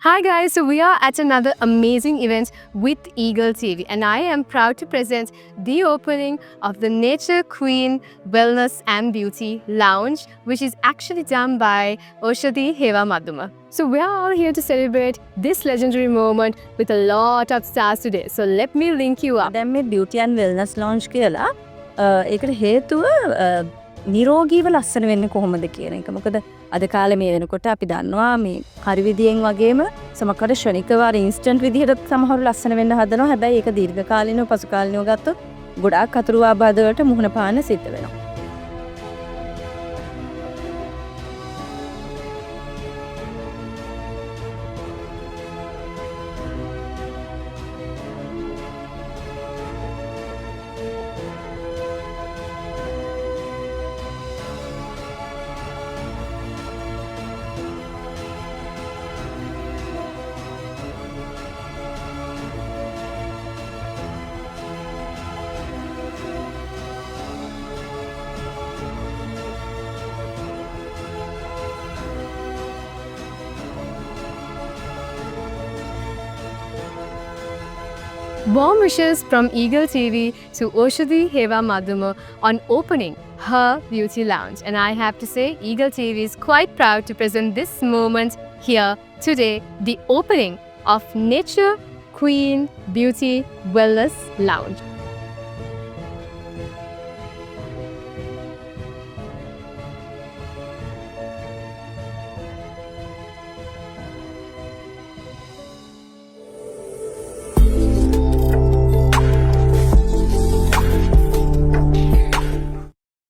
Hi guys, so we are at another amazing event with Eagle TV and I am proud to present the opening of the Nature Queen Wellness and Beauty Lounge, which is actually done by Oshadhi Hewamadduma. So we are all here to celebrate this legendary moment with a lot of stars today. So let me link you up. දැන් මේ beauty and wellness lounge කියලා ඒකට හේතුව නිරෝගීව ලස්සන වෙන්නේ කොහොමද කියන එක. මොකද අද කාලේ මේ වෙනකොට අපි දන්නවා මේ හරි විදියෙන් වගේම සමහරකට ෂණිකව අර ඉන්ස්ටන්ට් විදිහට සමහරව ලස්සන වෙන්න හදනවා. හැබැයි ඒක දීර්ඝ කාලිනව පසු කාලිනව ගත්තොත් ගොඩාක් අතුරු ආබාධ වලට මුහුණ පාන්න සිද්ධ වෙනවා. Warm wishes from Eagle TV to Oshadhi Hewamadduma on opening her beauty lounge. And I have to say, Eagle TV is quite proud to present this moment here today, the opening of Nature Queen Beauty Wellness Lounge.